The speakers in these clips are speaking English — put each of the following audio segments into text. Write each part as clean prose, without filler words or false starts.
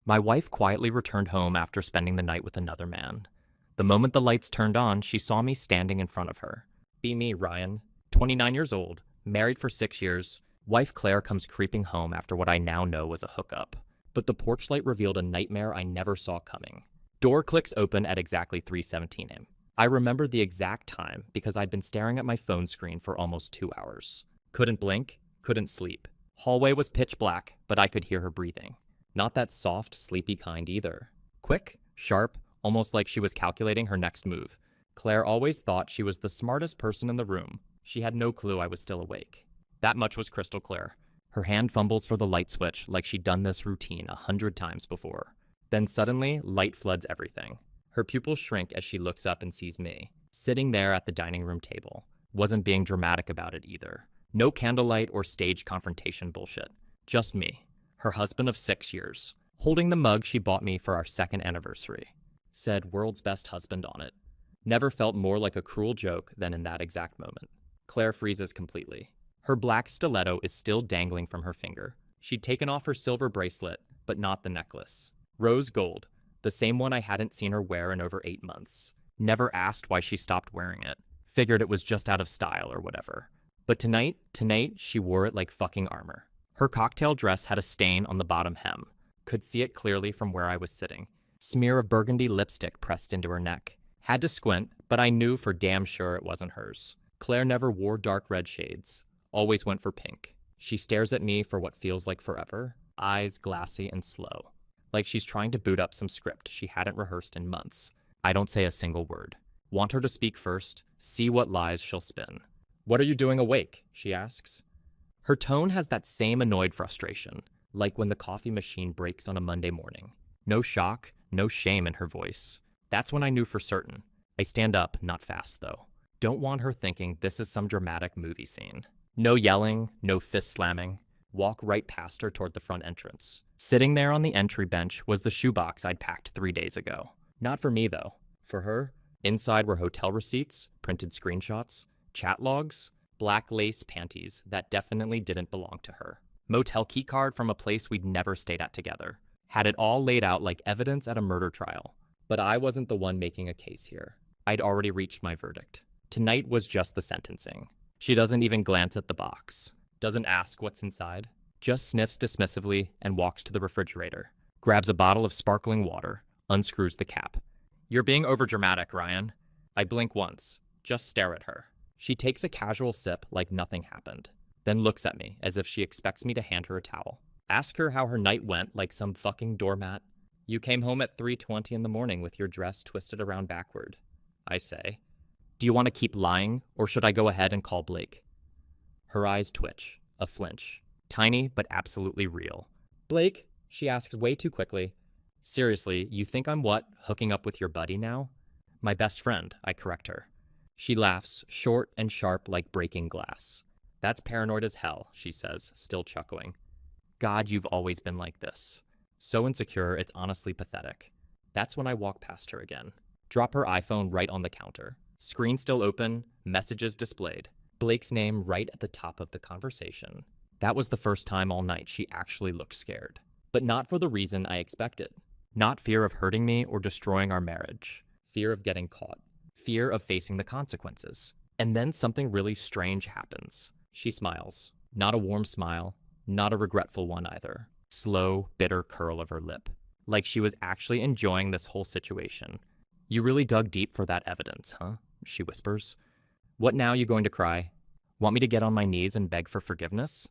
My wife quietly returned home after spending the night with another man. The moment the lights turned on, she saw me standing in front of her. Be me, Ryan. 29 years old, married for 6 years. Wife Claire comes creeping home after what I now know was a hookup. But the porch light revealed a nightmare I never saw coming. Door clicks open at exactly 3:17 a.m. I remember the exact time because I'd been staring at my phone screen for almost 2 hours. Couldn't blink, couldn't sleep. Hallway was pitch black, but I could hear her breathing. Not that soft, sleepy kind either. Quick, sharp, almost like she was calculating her next move. Claire always thought she was the smartest person in the room. She had no clue I was still awake. That much was crystal clear. Her hand fumbles for the light switch like she'd done this routine 100 times before. Then suddenly, light floods everything. Her pupils shrink as she looks up and sees me, sitting there at the dining room table. Wasn't being dramatic about it either. No candlelight or stage confrontation bullshit. Just me, her husband of 6 years, holding the mug she bought me for our second anniversary. Said world's best husband on it. Never felt more like a cruel joke than in that exact moment. Claire freezes completely. Her black stiletto is still dangling from her finger. She'd taken off her silver bracelet, but not the necklace. Rose gold, the same one I hadn't seen her wear in over 8 months. Never asked why she stopped wearing it. Figured it was just out of style or whatever. But tonight, she wore it like fucking armor. Her cocktail dress had a stain on the bottom hem. Could see it clearly from where I was sitting. Smear of burgundy lipstick pressed into her neck. Had to squint, but I knew for damn sure it wasn't hers. Claire never wore dark red shades. Always went for pink. She stares at me for what feels like forever. Eyes glassy and slow. Like she's trying to boot up some script she hadn't rehearsed in months. I don't say a single word. Want her to speak first, see what lies she'll spin. "What are you doing awake?" she asks. Her tone has that same annoyed frustration, like when the coffee machine breaks on a Monday morning. No shock, no shame in her voice. That's when I knew for certain. I stand up, not fast though. Don't want her thinking this is some dramatic movie scene. No yelling, no fist slamming. Walk right past her toward the front entrance. Sitting there on the entry bench was the shoebox I'd packed 3 days ago. Not for me though. For her, inside were hotel receipts, printed screenshots, chat logs, black lace panties that definitely didn't belong to her. Motel keycard from a place we'd never stayed at together. Had it all laid out like evidence at a murder trial. But I wasn't the one making a case here. I'd already reached my verdict. Tonight was just the sentencing. She doesn't even glance at the box. Doesn't ask what's inside. Just sniffs dismissively and walks to the refrigerator. Grabs a bottle of sparkling water. Unscrews the cap. "You're being overdramatic, Ryan." I blink once. Just stare at her. She takes a casual sip like nothing happened. Then looks at me as if she expects me to hand her a towel. Ask her how her night went like some fucking doormat. "You came home at 3:20 in the morning with your dress twisted around backward," I say. "Do you want to keep lying, or should I go ahead and call Blake?" Her eyes twitch, a flinch. Tiny, but absolutely real. "Blake?" she asks way too quickly. "Seriously, you think I'm what, hooking up with your buddy now?" "My best friend," I correct her. She laughs, short and sharp like breaking glass. "That's paranoid as hell," she says, still chuckling. "God, you've always been like this." So insecure, it's honestly pathetic. That's when I walk past her again. Drop her iPhone right on the counter. Screen still open, messages displayed. Blake's name right at the top of the conversation. That was the first time all night she actually looked scared. But not for the reason I expected. Not fear of hurting me or destroying our marriage. Fear of getting caught. Fear of facing the consequences. And then something really strange happens. She smiles. Not a warm smile, not a regretful one either. Slow, bitter curl of her lip. Like she was actually enjoying this whole situation. "You really dug deep for that evidence, huh?" she whispers. "What now, you going to cry? Want me to get on my knees and beg for forgiveness?"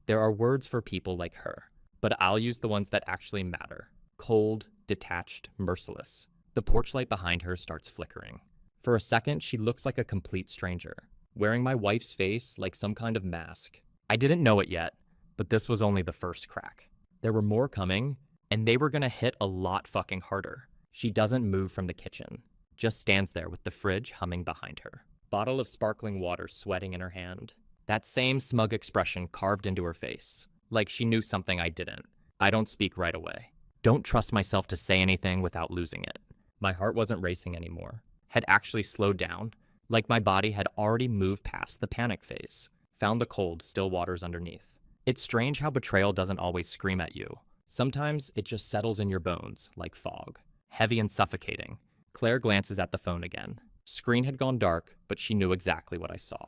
There are words for people like her, but I'll use the ones that actually matter. Cold, detached, merciless. The porch light behind her starts flickering. For a second, she looks like a complete stranger, wearing my wife's face like some kind of mask. I didn't know it yet, but this was only the first crack. There were more coming, and they were gonna hit a lot fucking harder. She doesn't move from the kitchen, just stands there with the fridge humming behind her. Bottle of sparkling water sweating in her hand. That same smug expression carved into her face, like she knew something I didn't. I don't speak right away. Don't trust myself to say anything without losing it. My heart wasn't racing anymore. Had actually slowed down, like my body had already moved past the panic phase. Found the cold, still waters underneath. It's strange how betrayal doesn't always scream at you. Sometimes it just settles in your bones like fog, heavy and suffocating. Claire glances at the phone again. Screen had gone dark, but she knew exactly what I saw.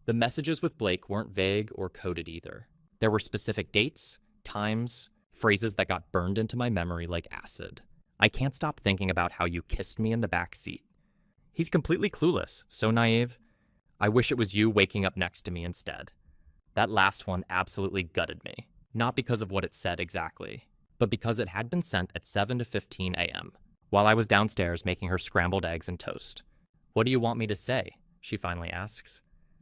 The messages with Blake weren't vague or coded either. There were specific dates, times, phrases that got burned into my memory like acid. I can't stop thinking about how you kissed me in the back seat. He's completely clueless, so naive. I wish it was you waking up next to me instead. That last one absolutely gutted me. Not because of what it said exactly, but because it had been sent at 7:15 a.m., while I was downstairs making her scrambled eggs and toast. "What do you want me to say?" she finally asks.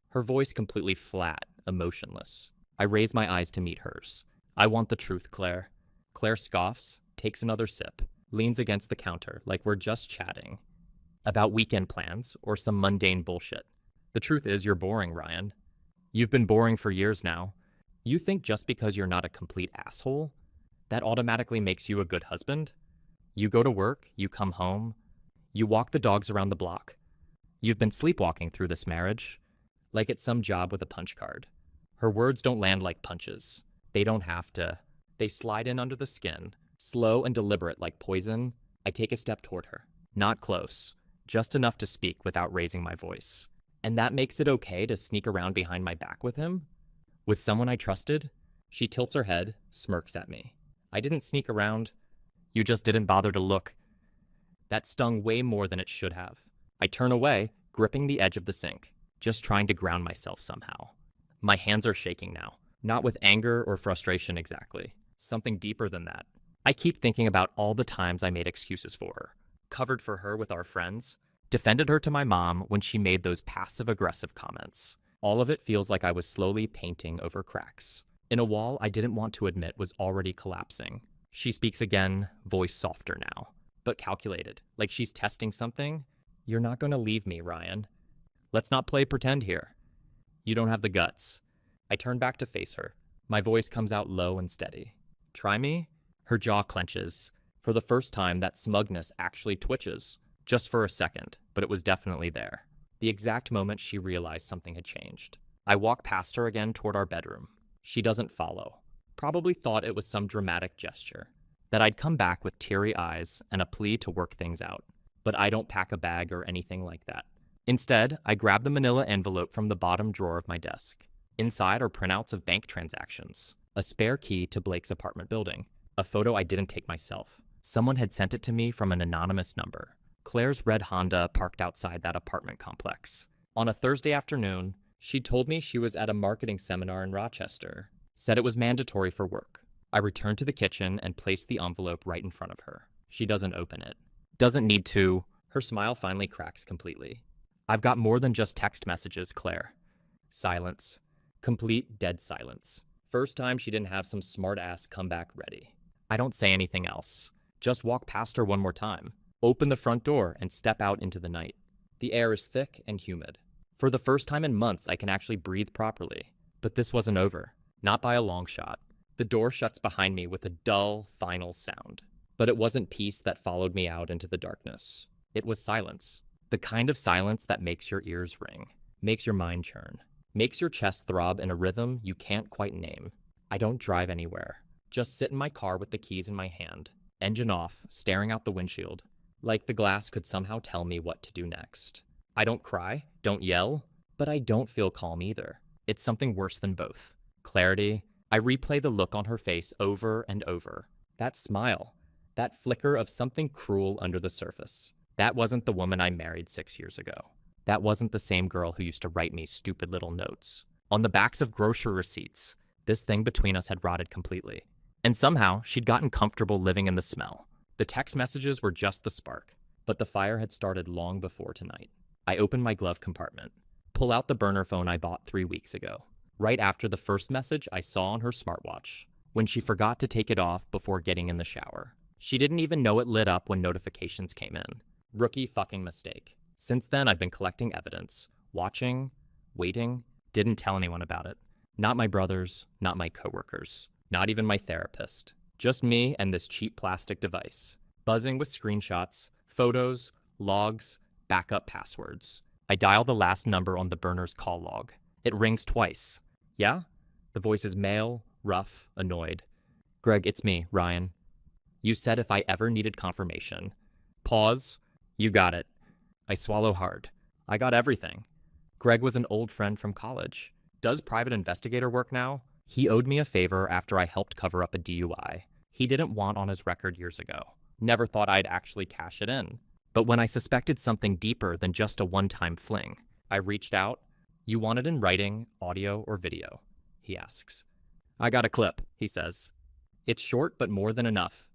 Her voice completely flat, emotionless. I raise my eyes to meet hers. "I want the truth, Claire." Claire scoffs, takes another sip, leans against the counter like we're just chatting about weekend plans or some mundane bullshit. "The truth is you're boring, Ryan. You've been boring for years now. You think just because you're not a complete asshole, that automatically makes you a good husband? You go to work, you come home, you walk the dogs around the block. You've been sleepwalking through this marriage, like it's some job with a punch card." Her words don't land like punches. They don't have to. They slide in under the skin, slow and deliberate like poison. I take a step toward her. Not close, just enough to speak without raising my voice. "And that makes it okay to sneak around behind my back with him? With someone I trusted?" She tilts her head, smirks at me. "I didn't sneak around. You just didn't bother to look." That stung way more than it should have. I turn away, gripping the edge of the sink, just trying to ground myself somehow. My hands are shaking now, not with anger or frustration exactly. Something deeper than that. I keep thinking about all the times I made excuses for her, covered for her with our friends, defended her to my mom when she made those passive-aggressive comments. All of it feels like I was slowly painting over cracks in a wall I didn't want to admit was already collapsing. She speaks again, voice softer now, but calculated, like she's testing something. "You're not going to leave me, Ryan. Let's not play pretend here. You don't have the guts." I turn back to face her. My voice comes out low and steady. "Try me?" Her jaw clenches. For the first time, that smugness actually twitches. Just for a second, but it was definitely there. The exact moment she realized something had changed. I walk past her again toward our bedroom. She doesn't follow. Probably thought it was some dramatic gesture. That I'd come back with teary eyes and a plea to work things out. But I don't pack a bag or anything like that. Instead, I grab the manila envelope from the bottom drawer of my desk. Inside are printouts of bank transactions, a spare key to Blake's apartment building, a photo I didn't take myself. Someone had sent it to me from an anonymous number. Claire's red Honda parked outside that apartment complex. On a Thursday afternoon, she told me she was at a marketing seminar in Rochester, said it was mandatory for work. I returned to the kitchen and placed the envelope right in front of her. She doesn't open it. Doesn't need to. Her smile finally cracks completely. "I've got more than just text messages, Claire." Silence. Complete dead silence. First time she didn't have some smart-ass comeback ready. I don't say anything else. Just walk past her one more time. Open the front door and step out into the night. The air is thick and humid. For the first time in months, I can actually breathe properly. But this wasn't over. Not by a long shot. The door shuts behind me with a dull, final sound. But it wasn't peace that followed me out into the darkness. It was silence. The kind of silence that makes your ears ring, makes your mind churn, makes your chest throb in a rhythm you can't quite name. I don't drive anywhere. Just sit in my car with the keys in my hand, engine off, staring out the windshield, like the glass could somehow tell me what to do next. I don't cry, don't yell, but I don't feel calm either. It's something worse than both. Clarity. I replay the look on her face over and over. That smile. That flicker of something cruel under the surface. That wasn't the woman I married 6 years ago. That wasn't the same girl who used to write me stupid little notes. On the backs of grocery receipts, this thing between us had rotted completely. And somehow, she'd gotten comfortable living in the smell. The text messages were just the spark, but the fire had started long before tonight. I open my glove compartment, pull out the burner phone I bought 3 weeks ago, right after the first message I saw on her smartwatch, when she forgot to take it off before getting in the shower. She didn't even know it lit up when notifications came in. Rookie fucking mistake. Since then, I've been collecting evidence, watching, waiting, didn't tell anyone about it. Not my brothers, not my coworkers, not even my therapist. Just me and this cheap plastic device, buzzing with screenshots, photos, logs, backup passwords. I dial the last number on the burner's call log. It rings twice. "Yeah?" The voice is male, rough, annoyed. Greg, it's me, Ryan. You said if I ever needed confirmation. Pause. You got it. I swallow hard. I got everything. Greg was an old friend from college. Does private investigator work now? He owed me a favor after I helped cover up a DUI. He didn't want on his record years ago. Never thought I'd actually cash it in. But when I suspected something deeper than just a one-time fling, I reached out. You want it in writing, audio, or video? He asks. I got a clip, he says. It's short, but more than enough.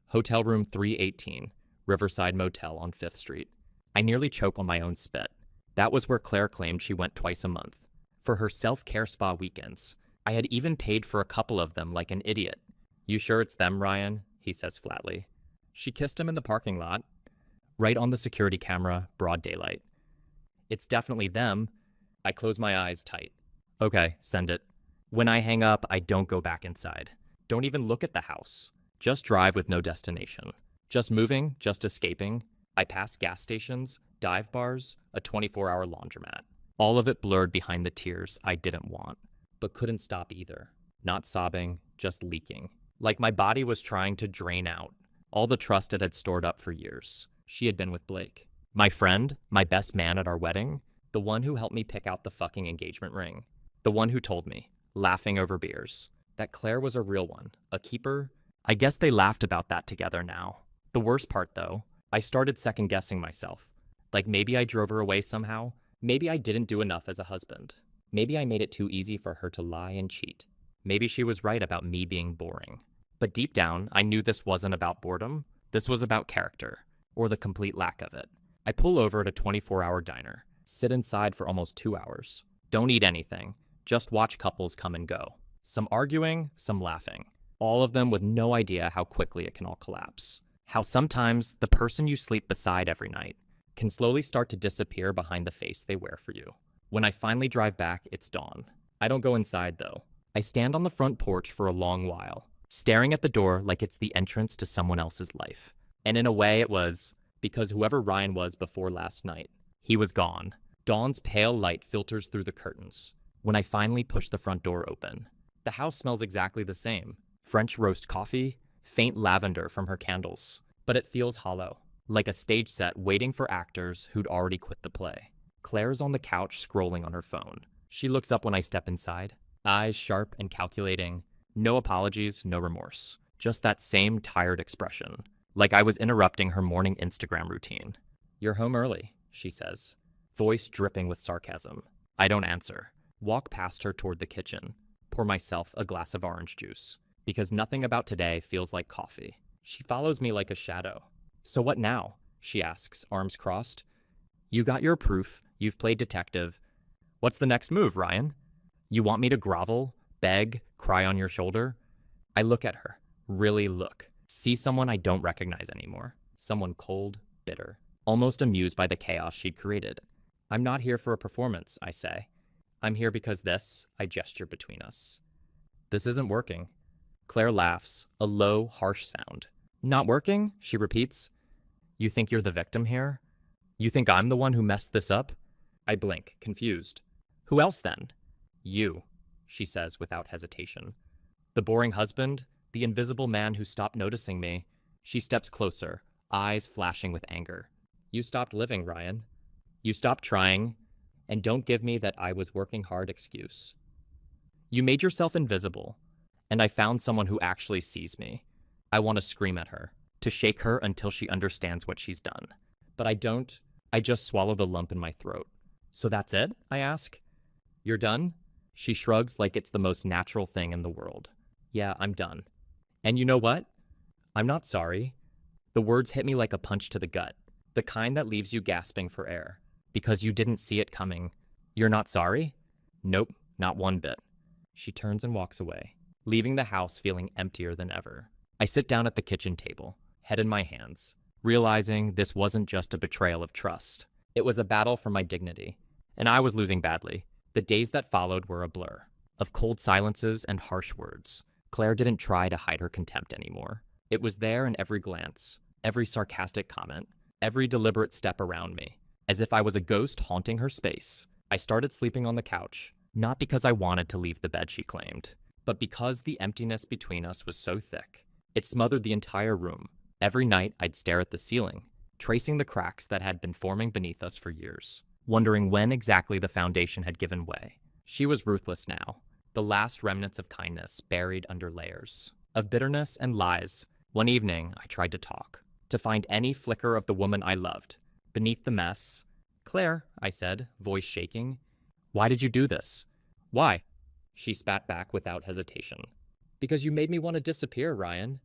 Hotel room 318, Riverside Motel on 5th Street. I nearly choke on my own spit. That was where Claire claimed she went twice a month. For her self-care spa weekends. I had even paid for a couple of them like an idiot. You sure it's them, Ryan? He says flatly. She kissed him in the parking lot. Right on the security camera, broad daylight. It's definitely them. I close my eyes tight. Okay, send it. When I hang up, I don't go back inside. Don't even look at the house. Just drive with no destination. Just moving, just escaping. I pass gas stations, dive bars, a 24-hour laundromat. All of it blurred behind the tears I didn't want, but couldn't stop either. Not sobbing, just leaking. Like my body was trying to drain out all the trust it had stored up for years. She had been with Blake. My friend, my best man at our wedding, the one who helped me pick out the fucking engagement ring. The one who told me, laughing over beers, that Claire was a real one, a keeper. I guess they laughed about that together now. The worst part, though, I started second-guessing myself. Like maybe I drove her away somehow. Maybe I didn't do enough as a husband. Maybe I made it too easy for her to lie and cheat. Maybe she was right about me being boring. But deep down, I knew this wasn't about boredom. This was about character, or the complete lack of it. I pull over at a 24-hour diner, sit inside for almost 2 hours. Don't eat anything, just watch couples come and go. Some arguing, some laughing. All of them with no idea how quickly it can all collapse. How sometimes the person you sleep beside every night can slowly start to disappear behind the face they wear for you. When I finally drive back, it's dawn. I don't go inside, though. I stand on the front porch for a long while, staring at the door like it's the entrance to someone else's life. And in a way it was, because whoever Ryan was before last night, he was gone. Dawn's pale light filters through the curtains. When I finally push the front door open, the house smells exactly the same. French roast coffee, faint lavender from her candles. But it feels hollow, like a stage set waiting for actors who'd already quit the play. Claire's on the couch scrolling on her phone. She looks up when I step inside, eyes sharp and calculating. No apologies, no remorse. Just that same tired expression, like I was interrupting her morning Instagram routine. You're home early, she says, voice dripping with sarcasm. I don't answer. Walk past her toward the kitchen. Pour myself a glass of orange juice, because nothing about today feels like coffee. She follows me like a shadow. So what now? She asks, arms crossed. You got your proof. You've played detective. What's the next move, Ryan? You want me to grovel, beg, cry on your shoulder? I look at her, really look. See someone I don't recognize anymore. Someone cold, bitter, almost amused by the chaos she'd created. I'm not here for a performance, I say. I'm here because this, I gesture between us. This isn't working. Claire laughs, a low, harsh sound. Not working? She repeats. You think you're the victim here? You think I'm the one who messed this up? I blink, confused. Who else then? You, she says without hesitation. The boring husband, the invisible man who stopped noticing me. She steps closer, eyes flashing with anger. You stopped living, Ryan. You stopped trying, and don't give me that I was working hard excuse. You made yourself invisible, and I found someone who actually sees me. I want to scream at her, to shake her until she understands what she's done. But I don't. I just swallow the lump in my throat. So that's it? I ask. You're done? She shrugs like it's the most natural thing in the world. Yeah, I'm done. And you know what? I'm not sorry. The words hit me like a punch to the gut, the kind that leaves you gasping for air, because you didn't see it coming. You're not sorry? Nope, not one bit. She turns and walks away, leaving the house feeling emptier than ever. I sit down at the kitchen table, head in my hands, realizing this wasn't just a betrayal of trust. It was a battle for my dignity, and I was losing badly. The days that followed were a blur, of cold silences and harsh words. Claire didn't try to hide her contempt anymore. It was there in every glance, every sarcastic comment, every deliberate step around me, as if I was a ghost haunting her space. I started sleeping on the couch, not because I wanted to leave the bed she claimed, But because the emptiness between us was so thick, it smothered the entire room. Every night, I'd stare at the ceiling, tracing the cracks that had been forming beneath us for years, wondering when exactly the foundation had given way. She was ruthless now, the last remnants of kindness buried under layers of bitterness and lies. One evening, I tried to talk, to find any flicker of the woman I loved. Beneath the mess, "Claire," I said, voice shaking, "why did you do this?" "Why?" She spat back without hesitation. "Because you made me want to disappear, Ryan.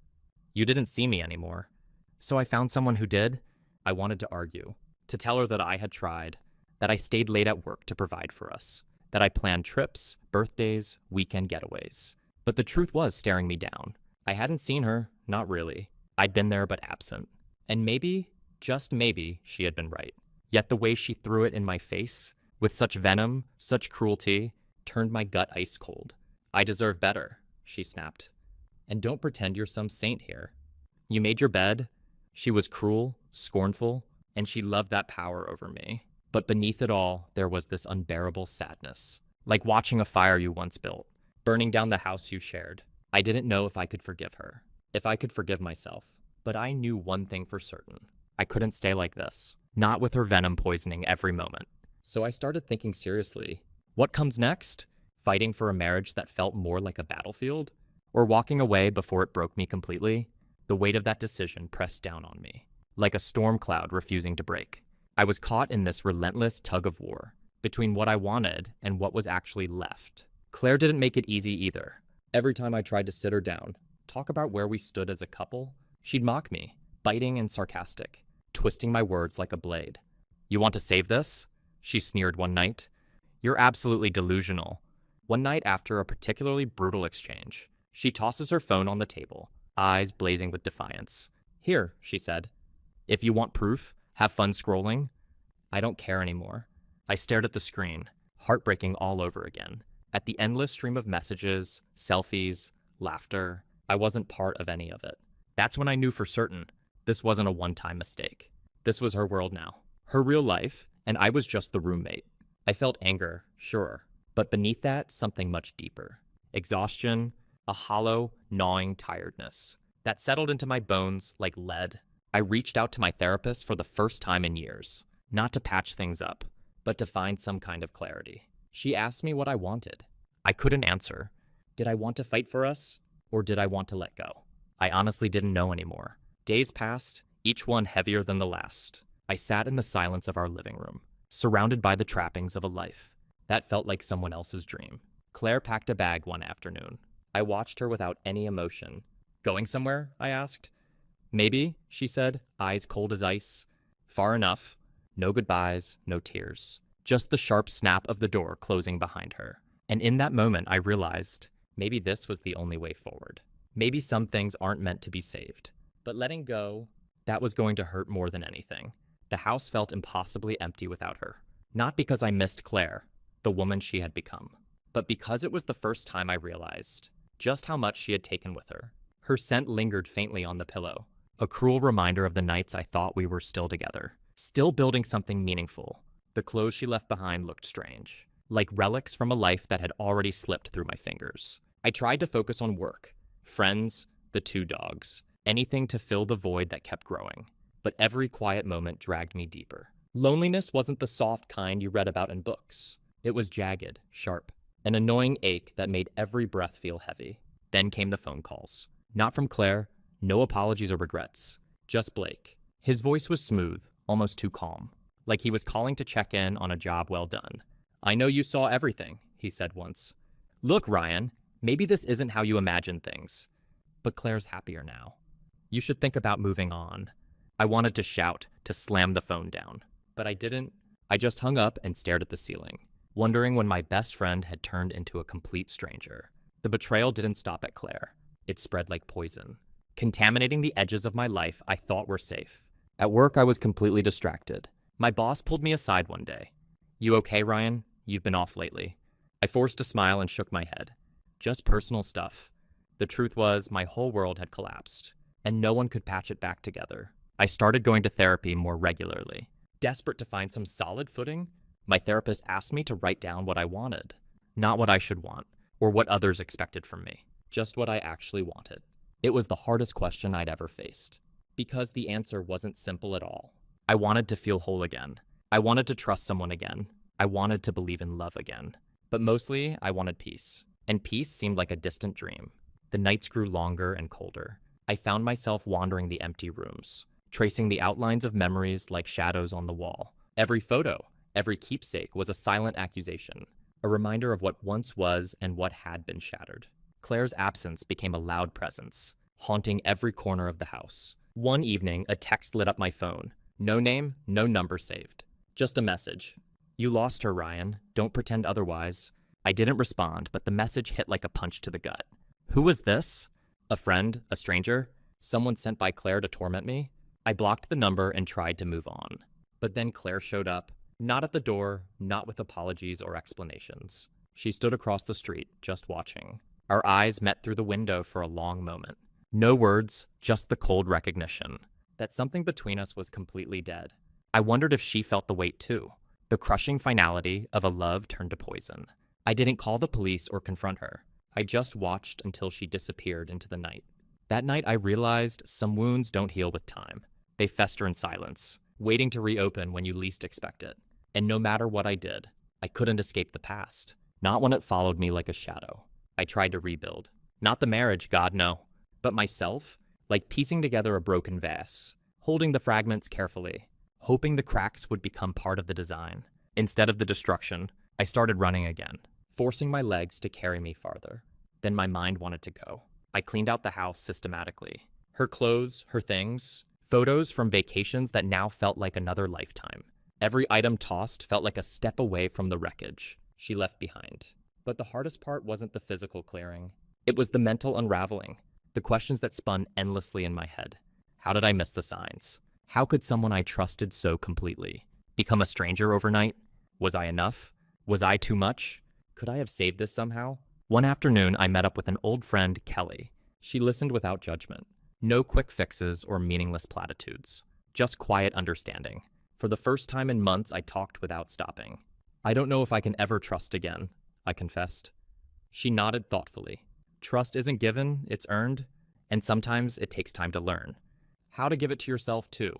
You didn't see me anymore. So I found someone who did." I wanted to argue, to tell her that I had tried, that I stayed late at work to provide for us, that I planned trips, birthdays, weekend getaways. But the truth was staring me down. I hadn't seen her, not really. I'd been there but absent. And maybe, just maybe, she had been right. Yet the way she threw it in my face, with such venom, such cruelty, turned my gut ice cold. "I deserve better," she snapped. "And don't pretend you're some saint here. You made your bed." She was cruel, scornful, and she loved that power over me. But beneath it all, there was this unbearable sadness, like watching a fire you once built, burning down the house you shared. I didn't know if I could forgive her, if I could forgive myself. But I knew one thing for certain. I couldn't stay like this, not with her venom poisoning every moment. So I started thinking seriously. What comes next? Fighting for a marriage that felt more like a battlefield? Or walking away before it broke me completely? The weight of that decision pressed down on me, like a storm cloud refusing to break. I was caught in this relentless tug of war, between what I wanted and what was actually left. Claire didn't make it easy either. Every time I tried to sit her down, talk about where we stood as a couple, she'd mock me, biting and sarcastic, twisting my words like a blade. "You want to save this?" she sneered one night. "You're absolutely delusional." One night after a particularly brutal exchange, she tosses her phone on the table, eyes blazing with defiance. "Here," she said. "If you want proof, have fun scrolling." I don't care anymore. I stared at the screen, heartbreaking all over again, at the endless stream of messages, selfies, laughter. I wasn't part of any of it. That's when I knew for certain this wasn't a one-time mistake. This was her world now, her real life, and I was just the roommate. I felt anger, sure, but beneath that, something much deeper. Exhaustion, a hollow, gnawing tiredness that settled into my bones like lead. I reached out to my therapist for the first time in years, not to patch things up, but to find some kind of clarity. She asked me what I wanted. I couldn't answer. Did I want to fight for us, or did I want to let go? I honestly didn't know anymore. Days passed, each one heavier than the last. I sat in the silence of our living room, surrounded by the trappings of a life that felt like someone else's dream. Claire packed a bag one afternoon. I watched her without any emotion. "Going somewhere?" I asked. "Maybe," she said, eyes cold as ice. Far enough. No goodbyes, no tears. Just the sharp snap of the door closing behind her. And in that moment, I realized maybe this was the only way forward. Maybe some things aren't meant to be saved. But letting go, that was going to hurt more than anything. The house felt impossibly empty without her. Not because I missed Claire, the woman she had become, but because it was the first time I realized just how much she had taken with her. Her scent lingered faintly on the pillow, a cruel reminder of the nights I thought we were still together, still building something meaningful. The clothes she left behind looked strange, like relics from a life that had already slipped through my fingers. I tried to focus on work, friends, the 2 dogs, anything to fill the void that kept growing. But every quiet moment dragged me deeper. Loneliness wasn't the soft kind you read about in books. It was jagged, sharp, an annoying ache that made every breath feel heavy. Then came the phone calls. Not from Claire, no apologies or regrets, just Blake. His voice was smooth, almost too calm, like he was calling to check in on a job well done. "I know you saw everything," he said once. "Look, Ryan, maybe this isn't how you imagine things, but Claire's happier now. You should think about moving on." I wanted to shout, to slam the phone down, but I didn't. I just hung up and stared at the ceiling, wondering when my best friend had turned into a complete stranger. The betrayal didn't stop at Claire. It spread like poison, contaminating the edges of my life I thought were safe. At work, I was completely distracted. My boss pulled me aside one day. "You okay, Ryan? You've been off lately." I forced a smile and shook my head. "Just personal stuff." The truth was, my whole world had collapsed, and no one could patch it back together. I started going to therapy more regularly. Desperate to find some solid footing, my therapist asked me to write down what I wanted, not what I should want, or what others expected from me, just what I actually wanted. It was the hardest question I'd ever faced, because the answer wasn't simple at all. I wanted to feel whole again. I wanted to trust someone again. I wanted to believe in love again. But mostly, I wanted peace. And peace seemed like a distant dream. The nights grew longer and colder. I found myself wandering the empty rooms, tracing the outlines of memories like shadows on the wall. Every photo, every keepsake was a silent accusation, a reminder of what once was and what had been shattered. Claire's absence became a loud presence, haunting every corner of the house. One evening, a text lit up my phone. No name, no number saved. Just a message. "You lost her, Ryan. Don't pretend otherwise." I didn't respond, but the message hit like a punch to the gut. Who was this? A friend? A stranger? Someone sent by Claire to torment me? I blocked the number and tried to move on. But then Claire showed up, not at the door, not with apologies or explanations. She stood across the street, just watching. Our eyes met through the window for a long moment. No words, just the cold recognition that something between us was completely dead. I wondered if she felt the weight too, the crushing finality of a love turned to poison. I didn't call the police or confront her. I just watched until she disappeared into the night. That night, I realized some wounds don't heal with time. They fester in silence, waiting to reopen when you least expect it. And no matter what I did, I couldn't escape the past. Not when it followed me like a shadow. I tried to rebuild. Not the marriage, God, no. But myself, like piecing together a broken vase, holding the fragments carefully, hoping the cracks would become part of the design. Instead of the destruction, I started running again, forcing my legs to carry me farther. Then my mind wanted to go. I cleaned out the house systematically. Her clothes, her things, photos from vacations that now felt like another lifetime. Every item tossed felt like a step away from the wreckage she left behind. But the hardest part wasn't the physical clearing. It was the mental unraveling, the questions that spun endlessly in my head. How did I miss the signs? How could someone I trusted so completely become a stranger overnight? Was I enough? Was I too much? Could I have saved this somehow? One afternoon, I met up with an old friend, Kelly. She listened without judgment. No quick fixes or meaningless platitudes. Just quiet understanding. For the first time in months, I talked without stopping. "I don't know if I can ever trust again," I confessed. She nodded thoughtfully. Trust isn't given, it's earned, and sometimes it takes time to learn. How to give it to yourself, too.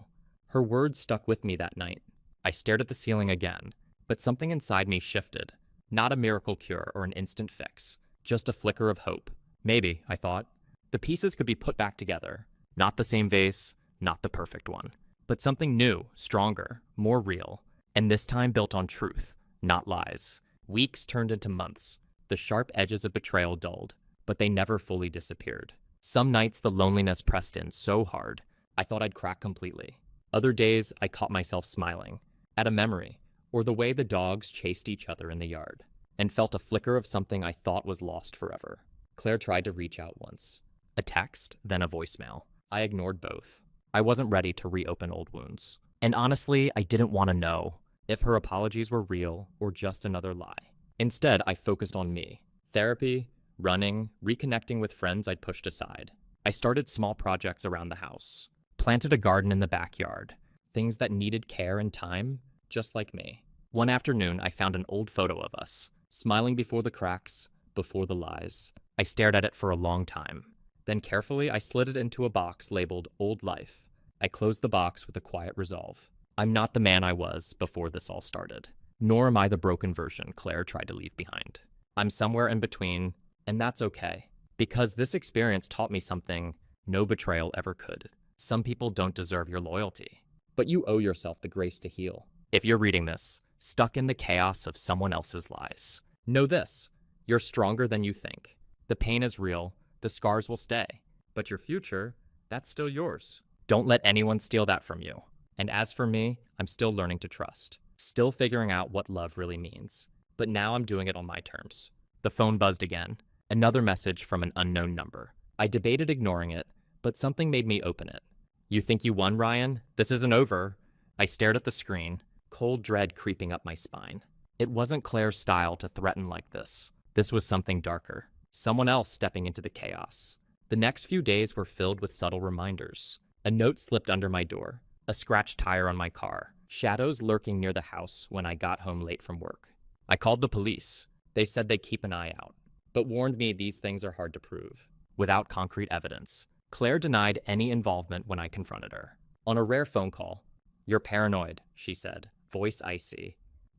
Her words stuck with me that night. I stared at the ceiling again, but something inside me shifted. Not a miracle cure or an instant fix, just a flicker of hope. Maybe, I thought, the pieces could be put back together. Not the same vase, not the perfect one, but something new, stronger, more real, and this time built on truth, not lies. Weeks turned into months. The sharp edges of betrayal dulled, but they never fully disappeared. Some nights the loneliness pressed in so hard, I thought I'd crack completely. Other days, I caught myself smiling at a memory, or the way the dogs chased each other in the yard, and felt a flicker of something I thought was lost forever. Claire tried to reach out once. A text, then a voicemail. I ignored both. I wasn't ready to reopen old wounds. And honestly, I didn't want to know if her apologies were real or just another lie. Instead, I focused on me. Therapy, running, reconnecting with friends I'd pushed aside. I started small projects around the house. Planted a garden in the backyard. Things that needed care and time, just like me. One afternoon, I found an old photo of us, smiling before the cracks, before the lies. I stared at it for a long time. Then carefully, I slid it into a box labeled Old Life. I closed the box with a quiet resolve. I'm not the man I was before this all started. Nor am I the broken version Claire tried to leave behind. I'm somewhere in between, and that's okay. Because this experience taught me something no betrayal ever could. Some people don't deserve your loyalty, but you owe yourself the grace to heal. If you're reading this, stuck in the chaos of someone else's lies, know this: you're stronger than you think. The pain is real, the scars will stay, but your future, that's still yours. Don't let anyone steal that from you. And as for me, I'm still learning to trust, still figuring out what love really means. But now I'm doing it on my terms. The phone buzzed again, another message from an unknown number. I debated ignoring it, but something made me open it. "You think you won, Ryan? This isn't over." I stared at the screen, cold dread creeping up my spine. It wasn't Claire's style to threaten like this. This was something darker. Someone else stepping into the chaos. The next few days were filled with subtle reminders. A note slipped under my door, a scratched tire on my car, shadows lurking near the house when I got home late from work. I called the police. They said they'd keep an eye out. but warned me these things are hard to prove. Without concrete evidence, Claire denied any involvement when I confronted her. On a rare phone call, "You're paranoid," she said, voice icy.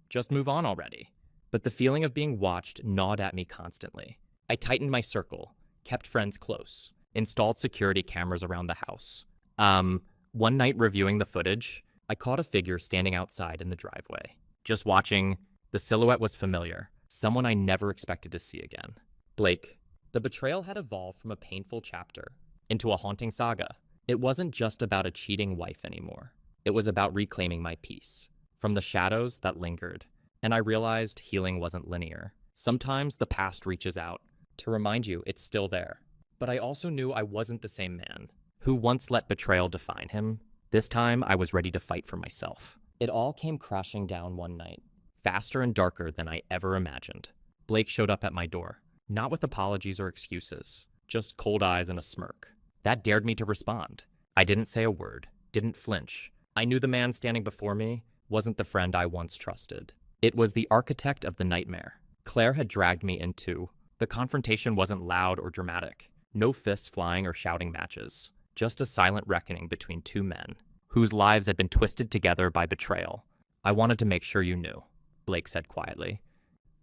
"Just move on already." But the feeling of being watched gnawed at me constantly. I tightened my circle, kept friends close, installed security cameras around the house. One night reviewing the footage, I caught a figure standing outside in the driveway. Just watching, the silhouette was familiar, someone I never expected to see again. Blake. The betrayal had evolved from a painful chapter into a haunting saga. It wasn't just about a cheating wife anymore. It was about reclaiming my peace from the shadows that lingered. And I realized healing wasn't linear. Sometimes the past reaches out to remind you it's still there. But I also knew I wasn't the same man who once let betrayal define him. This time, I was ready to fight for myself. It all came crashing down one night, faster and darker than I ever imagined. Blake showed up at my door, not with apologies or excuses, just cold eyes and a smirk. That dared me to respond. I didn't say a word, didn't flinch. I knew the man standing before me wasn't the friend I once trusted. It was the architect of the nightmare Claire had dragged me into. The confrontation wasn't loud or dramatic. No fists flying or shouting matches. Just a silent reckoning between two men whose lives had been twisted together by betrayal. "I wanted to make sure you knew," Blake said quietly,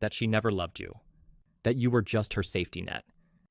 "that she never loved you, that you were just her safety net."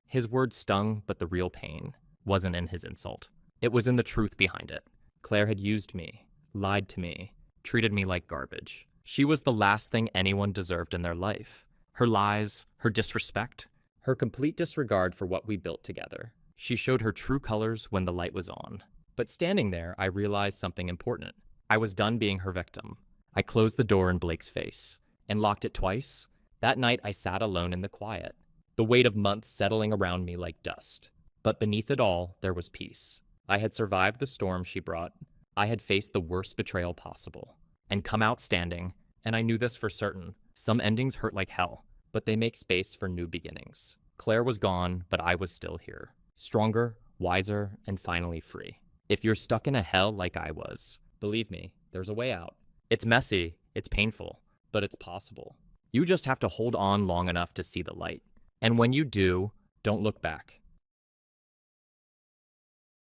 His words stung, but the real pain wasn't in his insult. It was in the truth behind it. Claire had used me, lied to me, treated me like garbage. She was the last thing anyone deserved in their life. Her lies, her disrespect, her complete disregard for what we built together. She showed her true colors when the light was on. But standing there, I realized something important. I was done being her victim. I closed the door in Blake's face and locked it twice. That night, I sat alone in the quiet, the weight of months settling around me like dust. But beneath it all, there was peace. I had survived the storm she brought. I had faced the worst betrayal possible and come out standing, and I knew this for certain. Some endings hurt like hell, but they make space for new beginnings. Claire was gone, but I was still here. Stronger, wiser, and finally free. If you're stuck in a hell like I was, believe me, there's a way out. It's messy, it's painful, but it's possible. You just have to hold on long enough to see the light. And when you do, don't look back.